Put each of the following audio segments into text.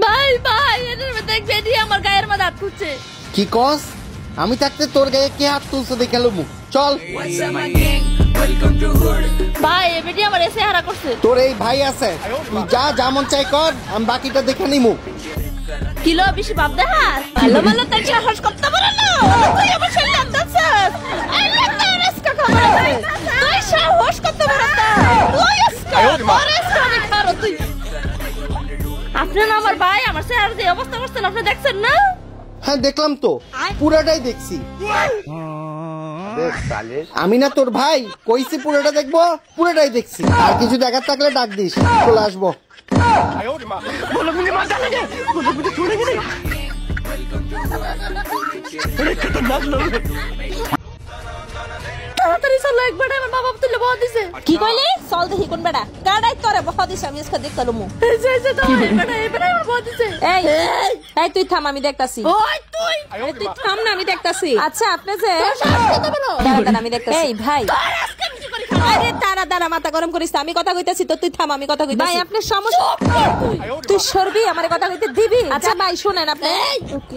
ভাই ভাই এর মধ্যে বেডি আমার গায়ের মধ্যে হাত তুলছে। কি কস? আমি থাকতে তোর গায়ে কে হাত তুলছে দেখে লমু। চল ভাই এ বেডি আমার এসে হারা করছে। তোর এই ভাই আছে, তুই যা যেমন চাই কর, আমি বাকিটা দেখে নিমু। কিলো বেশি ভাব দেখাস ভালো ভালো তাই সাহস করতে পারে না। তুই আমার শরীরে আনতাছস আই লাভ দ্য রিস্কা খবর আছে। তুই সাহস করতে পারে না। তুই আজকে আমি খারো তুই। আপনি না আমার ভাই, আমার স্যার যে অবস্থা করছেন আপনি দেখছেন না? হ্যাঁ দেখলাম তো, পুরাটাই দেখছি। আমি না তোর ভাই, কইছি পুরোটা দেখবো, পুরোটাই দেখছি। আর কিছু দেখার থাকলে ডাক দিস, চলে আসবো। তাড়াতাড়ি চলো, একবার আমার বাবা তুলে বহ দিছে। কি কইলি? চল দেখি কোন বেড়া কাডাই তোরে বহ দিছে, আমি আজকে দেখতে লমু। এই যে দাও এবারে আমার বহ দিছে। এই এই তুই থাম, আমি দেখতাছি। ওই তুই তুই থাম না, আমি দেখতাছি। আচ্ছা আপনি যে সাহস করতে পারো। দাঁড়া আমি দেখতাছি। এই ভাই আজকে কিছু করি খারাপ। আরে দাঁড়া মাথা গরম করিস, আমি কথা কইতাছি তো, তুই থাম, আমি কথা কইতাছি। ভাই আপনি সমস্যা তুই সরবি, আমারে কথা কইতে দিবি? আচ্ছা ভাই শুনেন, আপনি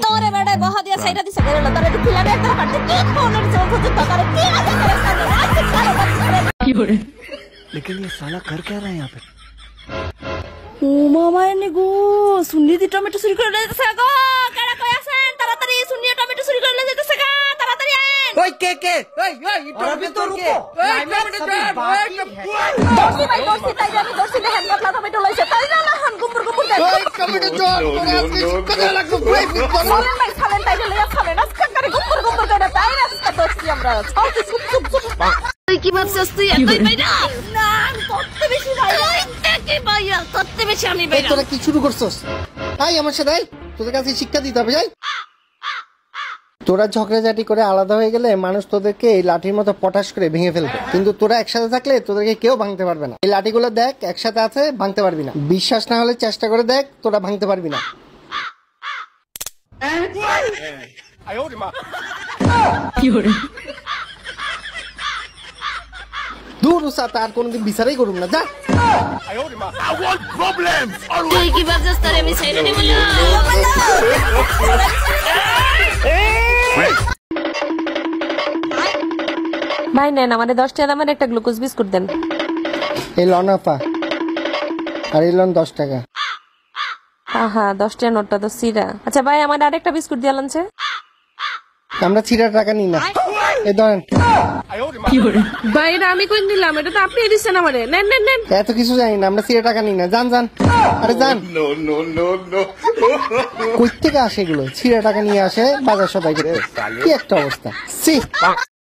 তোরে বেড়ায় বহ দিয়া সাইডা দিছে গেল, তোরে দিলাম একটা পার্টি কি ফোনের জন্য খুঁজে টাকা কি আছে করে। लेकिन ये साला कर क्या रहा है यहाँ पे? ও মামা এনে গো সুন্নি দি টমেটো চুরি করে লইতেছে গো। কারা কই আছেন? তাড়াতাড়ি সুন্নি টমেটো চুরি করে লইতেছে গা, তাড়াতাড়ি আইন। ओए के ओए टमेटो रुको, क्लाइमैक्स अभी बाकी है। দর্শি ভাই দর্শি, তাই আমি দর্শি নে হ্যান্ড কাপলা টমেটো লইছে, তাই না না হান গুম্বুর গুম্বুর দেয়। ওই টমেটো চল, তোর আজকে শিক্ষা দেওয়া লাগবে। সালেন ভাই সালেন, তাই লইয়া সালেন আজকে করে গুম্বুর গুম্বুর করে, তাই না আজকে দর্শি আমরা চল চুপ চুপ চুপ। তুই কি ভাবছিস তুই এতই বাইরা? না আমি করতে বেশি বাইরা। কি বাইরা করতে বেশি আমি এই বাইরা। তোরা কি শুরু করছস? আই আমার সাথে আই, তোদের কাছে শিক্ষা দিতে হবে। যাই, তোরা ঝগড়াঝাটি করে আলাদা হয়ে গেলে মানুষ তোদেরকে এই লাঠির মতো পটাশ করে ভেঙে ফেলবে, কিন্তু তোরা একসাথে থাকলে তোদেরকে কেউ ভাঙতে পারবে না। এই লাঠিগুলো দেখ একসাথে আছে, ভাঙতে পারবি না। বিশ্বাস না হলে চেষ্টা করে দেখ, তোরা ভাঙতে পারবি না। দূর উসা, তার কোনদিন বিচারই করুম না। যা তুই কি ভাবছিস তারে আমি ছেড়ে দেব না? ভাই নেন আমাদের 10 টাকা দামের একটা গ্লুকোজ বিস্কুট দেন। এই লন আপা, আর এই লন 10 টাকা। আহা 10 টাকা নোটটা তো সিরা। আচ্ছা ভাই আমার আরেকটা বিস্কুট দিয়ে আনছে। আমরা ছিড়া টাকা নিই না, এই ধরেন। ভাই এটা আমি কোন দিলাম, এটা তো আপনি দিচ্ছেন আমারে। নেন নেন নেন। এত কিছু জানি না, আমরা ছিড়া টাকা নিই না। যান যান, আরে যান। কই থেকে আসে এগুলো? ছিড়া টাকা নিয়ে আসে বাজার সদাই করতে। কি একটা অবস্থা, সি।